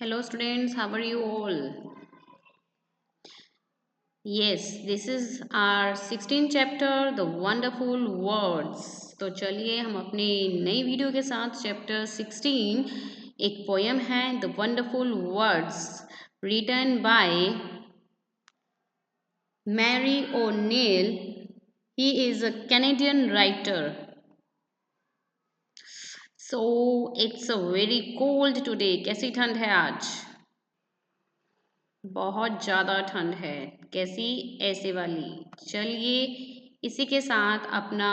Hello students, how are you all? Yes, this is our 16th chapter, The Wonderful Words. तो चलिए हम अपनी नई वीडियो के साथ चैप्टर 16 एक पोयम है the wonderful words written by Mary O'Neill. He is a Canadian writer. So it's a very cold today. कैसी ठंड है आज? बहुत ज़्यादा ठंड है. कैसी? ऐसे वाली. चलिए इसी के साथ अपना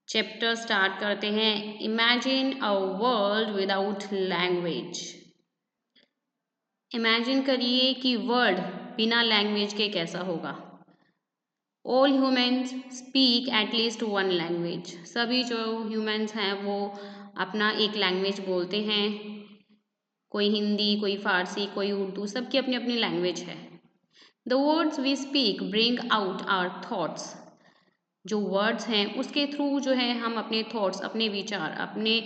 चैप्टर स्टार्ट करते हैं. Imagine a world without language. Imagine करिए कि वर्ल्ड बिना लैंग्वेज के कैसा होगा. All humans speak at least one language. सभी जो ह्यूमन्स हैं वो अपना एक लैंग्वेज बोलते हैं. कोई हिंदी, कोई फारसी, कोई उर्दू, सबकी अपनी अपनी लैंग्वेज है. The words we speak bring out our thoughts. जो वर्ड्स हैं उसके थ्रू जो है हम अपने थॉट्स, अपने विचार, अपने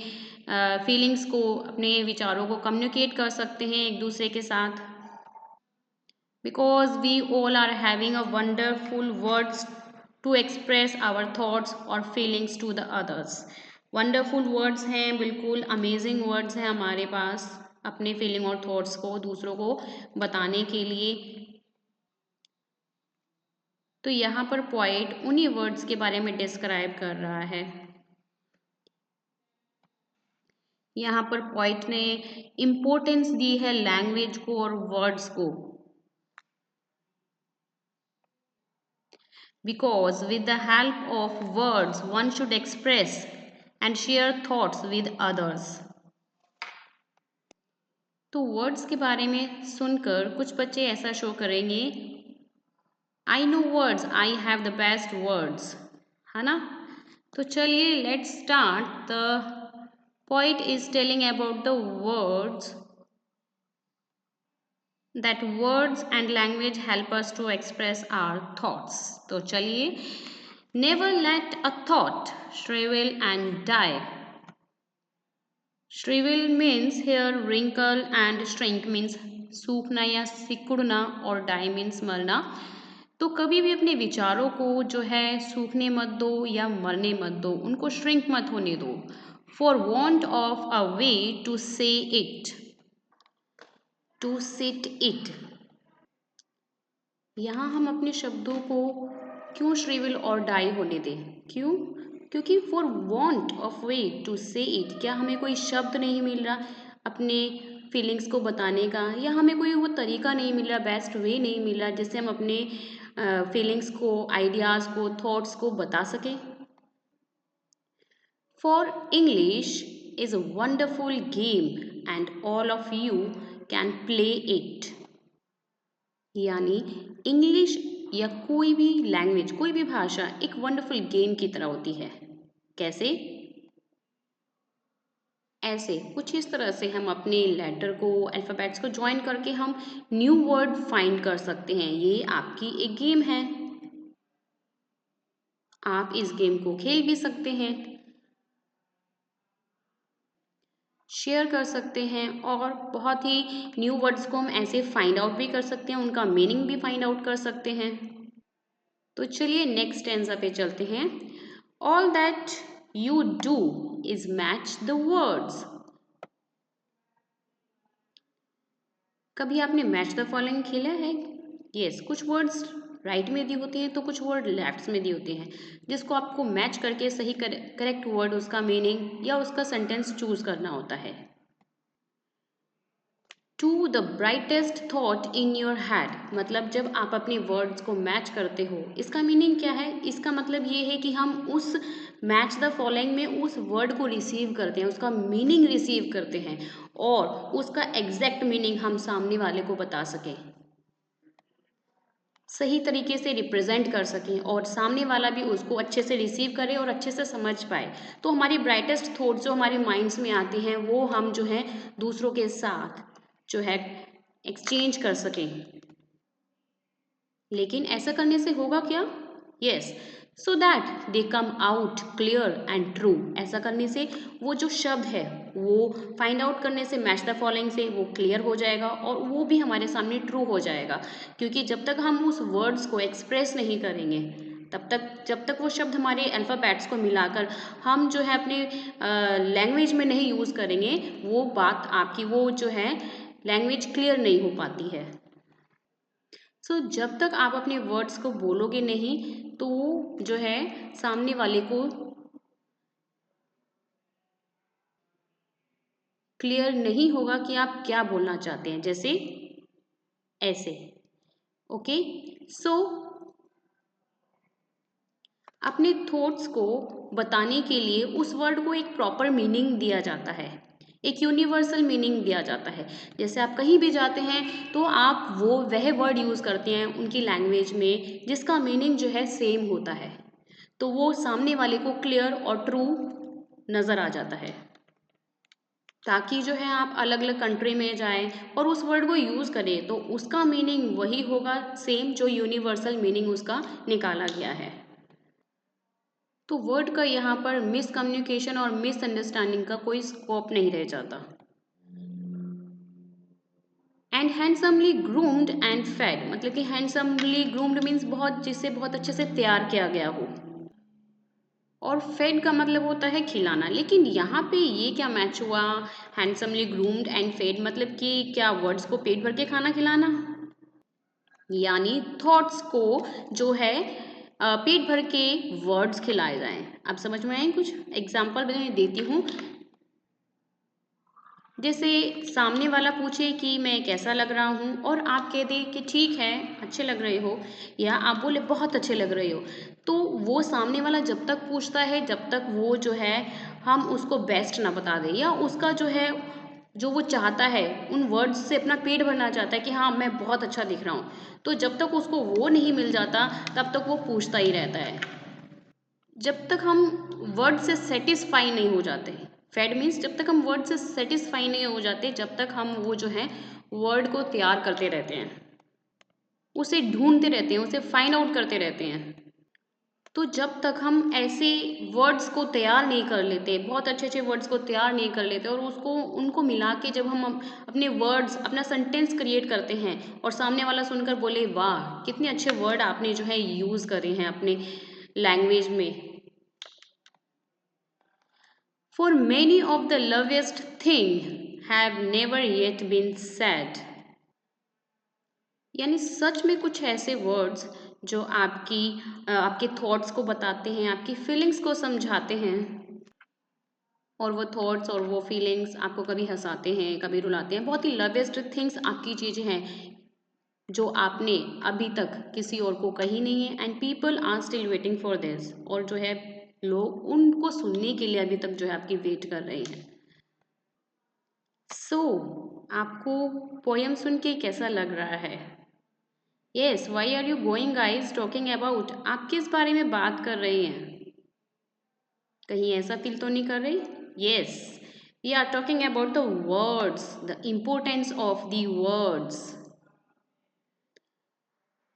फीलिंग्स को, अपने विचारों को कम्युनिकेट कर सकते हैं एक दूसरे के साथ. Because we all are having a wonderful words to express our thoughts और feelings to the others. Wonderful words हैं, बिल्कुल अमेजिंग वर्ड्स हैं हमारे पास अपने फीलिंग और थॉट्स को दूसरों को बताने के लिए. तो यहाँ पर पोएट उन्हीं वर्ड्स के बारे में डिस्क्राइब कर रहा है. यहाँ पर पोएट ने इम्पोर्टेंस दी है लैंग्वेज को और वर्ड्स को. Because with the help of words one should express and share thoughts with others. तो वर्ड्स के बारे में सुनकर कुछ बच्चे ऐसा शो करेंगे, I know words, I have the best words, है ना. तो चलिए let's start. The poet is telling about the words, that words and language help us to express our thoughts. तो चलिए. Never let a thought shrivel and die. Shrivel means here wrinkle and shrink means सूखना या सिकुड़ना और die means मरना. तो कभी भी अपने विचारों को जो है सूखने मत दो या मरने मत दो, उनको श्रिंक मत होने दो. For want of a way to say it, to sit it. यहाँ हम अपने शब्दों को क्यों श्रिवल और डाई होने दें? क्यों? क्योंकि for want of way to say it, क्या हमें कोई शब्द नहीं मिल रहा अपने फीलिंग्स को बताने का, या हमें कोई वो तरीका नहीं मिल रहा, बेस्ट वे नहीं मिल रहा जिससे हम अपने फीलिंग्स को, आइडियाज़ को, थॉट्स को बता सकें. For English is a wonderful game and all of you can play it. यानी इंग्लिश या कोई भी लैंग्वेज, कोई भी भाषा एक वंडरफुल गेम की तरह होती है. कैसे? ऐसे कुछ इस तरह से हम अपने लेटर को, अल्फ़ाबेट्स को ज्वाइन करके हम न्यू वर्ड फाइंड कर सकते हैं. ये आपकी एक गेम है. आप इस गेम को खेल भी सकते हैं, शेयर कर सकते हैं और बहुत ही न्यू वर्ड्स को हम ऐसे फाइंड आउट भी कर सकते हैं, उनका मीनिंग भी फाइंड आउट कर सकते हैं. तो चलिए नेक्स्ट स्टैंजा पे चलते हैं. All that you do is match the words. कभी आपने मैच द फॉलोइंग खेला है? यस, कुछ वर्ड्स राइट में दिए होते हैं तो कुछ वर्ड लेफ्ट में दिए होते हैं, जिसको आपको मैच करके सही करेक्ट वर्ड, उसका मीनिंग या उसका सेंटेंस चूज करना होता है. To the brightest thought in your head, मतलब जब आप अपने वर्ड्स को मैच करते हो, इसका मीनिंग क्या है? इसका मतलब ये है कि हम उस मैच द फॉलोइंग में उस वर्ड को रिसीव करते हैं, उसका मीनिंग रिसीव करते हैं और उसका एग्जैक्ट मीनिंग हम सामने वाले को बता सकें, सही तरीके से रिप्रेजेंट कर सकें और सामने वाला भी उसको अच्छे से रिसीव करे और अच्छे से समझ पाए. तो हमारी ब्राइटेस्ट थॉट्स जो हमारे माइंड्स में आती हैं वो हम जो है दूसरों के साथ जो है एक्सचेंज कर सकें. लेकिन ऐसा करने से होगा क्या? Yes, so that they come out clear and true. ऐसा करने से वो जो शब्द है वो फाइंड आउट करने से मैच द फॉलोइंग से वो क्लियर हो जाएगा और वो भी हमारे सामने ट्रू हो जाएगा। क्योंकि जब तक हम उस वर्ड्स को एक्सप्रेस नहीं करेंगे तब तक जब तक वो शब्द हमारे अल्फ़ाबेट्स को मिलाकर हम जो है अपने लैंग्वेज में नहीं यूज़ करेंगे, वो बात आपकी वो जो है लैंग्वेज क्लियर नहीं हो पाती है। सो जब तक आप अपने वर्ड्स को बोलोगे नहीं तो जो है सामने वाले को क्लियर नहीं होगा कि आप क्या बोलना चाहते हैं। जैसे ऐसे। ओके। सो अपने थॉट्स को बताने के लिए उस वर्ड को एक प्रॉपर मीनिंग दिया जाता है, एक यूनिवर्सल मीनिंग दिया जाता है। जैसे आप कहीं भी जाते हैं तो आप वह वर्ड यूज़ करते हैं उनकी लैंग्वेज में जिसका मीनिंग जो है सेम होता है, तो वो सामने वाले को क्लियर और ट्रू नज़र आ जाता है। ताकि जो है आप अलग अलग कंट्री में जाएं और उस वर्ड को यूज़ करें तो उसका मीनिंग वही होगा सेम जो यूनिवर्सल मीनिंग उसका निकाला गया है। तो वर्ड का यहाँ पर मिसकम्युनिकेशन और मिसअंडरस्टैंडिंग का कोई स्कोप नहीं रह जाता। And handsomely groomed and fed, मतलब कि हैंडसमली ग्रूम्ड मीन्स बहुत जिससे बहुत अच्छे से तैयार किया गया हो, और फेड का मतलब होता है खिलाना। लेकिन यहाँ पे ये क्या मैच हुआ, हैंडसमली ग्रूम्ड एंड फेड मतलब कि क्या वर्ड्स को पेट भर के खाना खिलाना, यानी थॉट्स को जो है पेट भर के वर्ड्स खिलाए जाएं। अब समझ में आए कुछ एग्जाम्पल मैं देती हूँ। जैसे सामने वाला पूछे कि मैं कैसा लग रहा हूँ और आप कह दें कि ठीक है अच्छे लग रहे हो, या आप बोले बहुत अच्छे लग रहे हो, तो वो सामने वाला जब तक पूछता है जब तक वो जो है हम उसको बेस्ट ना बता दें, या उसका जो है जो वो चाहता है उन वर्ड्स से अपना पेट भरना चाहता है कि हाँ मैं बहुत अच्छा दिख रहा हूँ, तो जब तक उसको वो नहीं मिल जाता तब तक वो पूछता ही रहता है, जब तक हम वर्ड से सेटिस्फाई नहीं हो जाते। फेड मीन्स जब तक हम वर्ड से सेटिस्फाई नहीं हो जाते जब तक हम वो जो है वर्ड को तैयार करते रहते हैं, उसे ढूंढते रहते हैं, उसे फाइंड आउट करते रहते हैं। तो जब तक हम ऐसे वर्ड्स को तैयार नहीं कर लेते, बहुत अच्छे अच्छे वर्ड्स को तैयार नहीं कर लेते और उसको उनको मिला के जब हम अपने वर्ड्स अपना सेंटेंस क्रिएट करते हैं और सामने वाला सुनकर बोले वाह कितने अच्छे वर्ड आपने जो है यूज़ करे हैं अपने लैंग्वेज में। For many of the loveliest thing have never yet been said, यानी सच में कुछ ऐसे वर्ड्स जो आपके थॉट्स को बताते हैं, आपकी फीलिंग्स को समझाते हैं, और वो थॉट्स और वो फीलिंग्स आपको कभी हंसाते हैं कभी रुलाते हैं। बहुत ही लवेस्ट थिंग्स आपकी चीज़ें हैं जो आपने अभी तक किसी और को कही नहीं है, and people are still waiting for this, और जो है लोग उनको सुनने के लिए अभी तक जो है आपकी वेट कर रहे हैं। सो आपको पोयम सुन के कैसा लग रहा है? Yes, why are you going guys talking about, आप किस बारे में बात कर रही हैं? कहीं ऐसा फील तो नहीं कर रही? Yes, we are talking about the words, the importance of the words.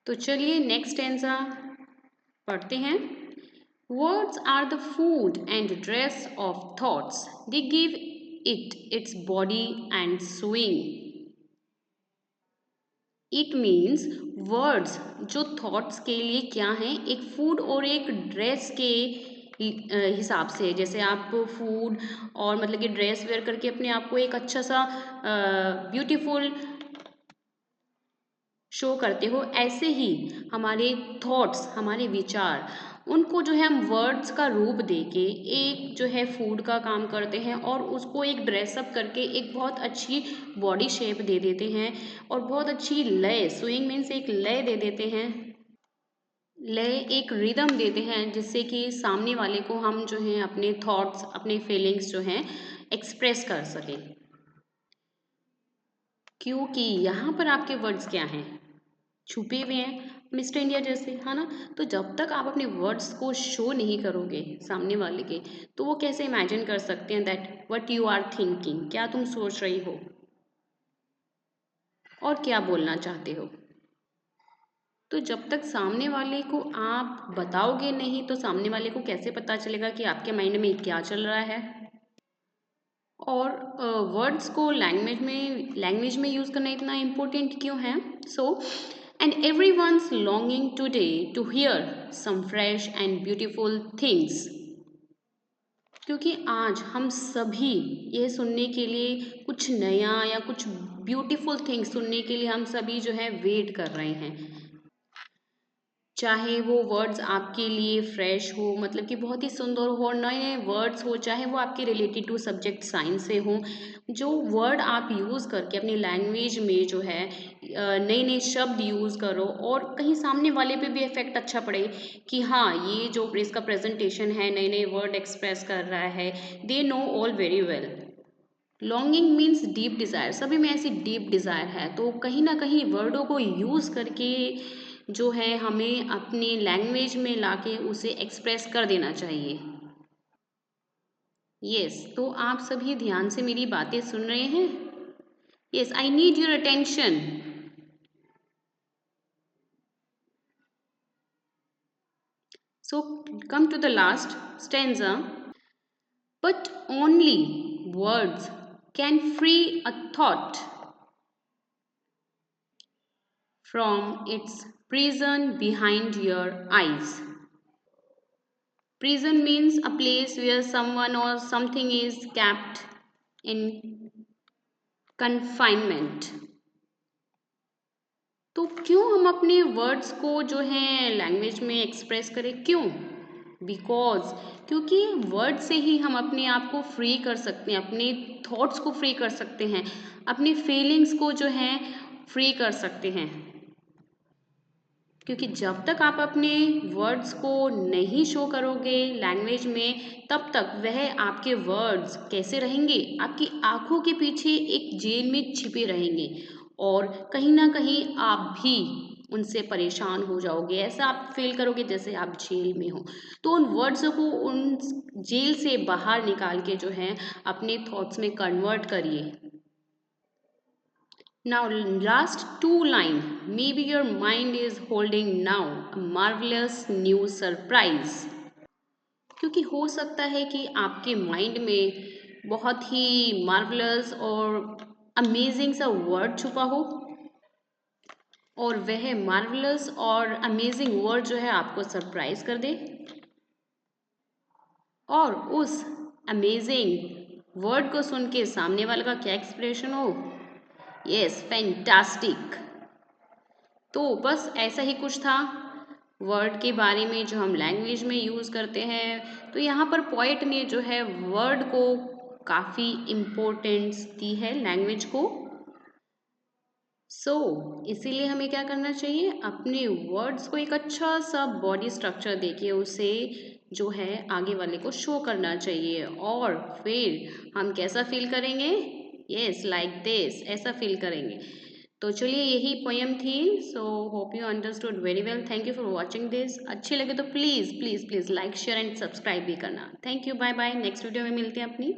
तो चलिए नेक्स्ट स्टैंजा पढ़ते हैं। Words are the food and dress of thoughts. They give it its body and swing. It means words जो thoughts के लिए क्या हैं, एक food और एक dress के हिसाब से, जैसे आप फूड और मतलब कि ड्रेस वेयर करके अपने आप को एक अच्छा सा ब्यूटीफुल शो करते हो, ऐसे ही हमारे थॉट्स हमारे विचार उनको जो है हम वर्ड्स का रूप देके एक जो है फूड का काम करते हैं और उसको एक ड्रेसअप करके एक बहुत अच्छी बॉडी शेप दे देते हैं और बहुत अच्छी लय, स्विंग मीन्स एक लय दे देते हैं, लय एक रिदम देते हैं जिससे कि सामने वाले को हम जो है अपने थॉट्स अपने फीलिंग्स जो हैं एक्सप्रेस कर सकें। क्योंकि यहाँ पर आपके वर्ड्स क्या हैं, छुपे हुए हैं मिस्टर इंडिया जैसे, है ना। तो जब तक आप अपने वर्ड्स को शो नहीं करोगे सामने वाले के, तो वो कैसे इमेजिन कर सकते हैं that what you are thinking, क्या तुम सोच रही हो और क्या बोलना चाहते हो। तो जब तक सामने वाले को आप बताओगे नहीं तो सामने वाले को कैसे पता चलेगा कि आपके माइंड में क्या चल रहा है। और वर्ड्स को लैंग्वेज में यूज़ करना इतना इम्पोर्टेंट क्यों है? So and every once longing today to hear some fresh and beautiful things, क्योंकि आज हम सभी ये सुनने के लिए कुछ नया या कुछ ब्यूटीफुल थिंग्स सुनने के लिए हम सभी जो है वेट कर रहे हैं। चाहे वो वर्ड्स आपके लिए फ्रेश हो, मतलब कि बहुत ही सुंदर हो, और नए नए वर्ड्स हो, चाहे वो आपके रिलेटेड टू सब्जेक्ट साइंस से हो, जो वर्ड आप यूज़ करके अपनी लैंग्वेज में जो है नए नए शब्द यूज़ करो और कहीं सामने वाले पे भी इफेक्ट अच्छा पड़े कि हाँ ये जो इसका प्रेजेंटेशन है नए नए वर्ड एक्सप्रेस कर रहा है, they know all very well. Longing means deep desire, सभी में ऐसी डीप डिज़ायर है, तो कहीं ना कहीं वर्डों को यूज़ करके जो है हमें अपनी लैंग्वेज में लाके उसे एक्सप्रेस कर देना चाहिए। यस, तो आप सभी ध्यान से मेरी बातें सुन रहे हैं? Yes, I need your attention. So come to the last stanza. But only words can free a thought from its prison behind your eyes. Prison means a place where someone or something is kept in confinement. तो क्यों हम अपने words को जो है language में express करें? क्यों? बिकॉज क्योंकि वर्ड से ही हम अपने आप को फ्री कर सकते हैं, अपने थॉट्स को फ्री कर सकते हैं, अपनी फीलिंग्स को जो है फ्री कर सकते हैं। क्योंकि जब तक आप अपने वर्ड्स को नहीं शो करोगे लैंग्वेज में, तब तक वह आपके वर्ड्स कैसे रहेंगे? आपकी आंखों के पीछे एक जेल में छिपे रहेंगे और कहीं ना कहीं आप भी उनसे परेशान हो जाओगे। ऐसा आप फील करोगे जैसे आप जेल में हो। तो उन वर्ड्स को उन जेल से बाहर निकाल के जो है अपने थॉट्स में कन्वर्ट करिए। Now, last two line. Maybe your mind is holding now a marvelous new surprise. क्योंकि हो सकता है कि आपके माइंड में बहुत ही मार्वलस और अमेजिंग सा वर्ड छुपा हो और वह मार्वलस और अमेजिंग वर्ड जो है आपको सरप्राइज कर दे और उस अमेजिंग वर्ड को सुन के सामने वाले का क्या एक्सप्रेशन हो? Yes, fantastic. तो बस ऐसा ही कुछ था वर्ड के बारे में जो हम लैंग्वेज में यूज़ करते हैं। तो यहाँ पर पोएट ने जो है वर्ड को काफ़ी इम्पोर्टेंस दी है लैंग्वेज को। इसीलिए हमें क्या करना चाहिए? अपने वर्ड्स को एक अच्छा सा बॉडी स्ट्रक्चर देके उसे जो है आगे वाले को शो करना चाहिए और फिर हम कैसा फील करेंगे? यस, लाइक दिस, ऐसा फील करेंगे। तो चलिए यही पोएम थी। So hope you understood very well. Thank you for watching this. अच्छी लगे तो please please please like share and subscribe भी करना। Thank you, bye bye. Next video में मिलते हैं अपनी।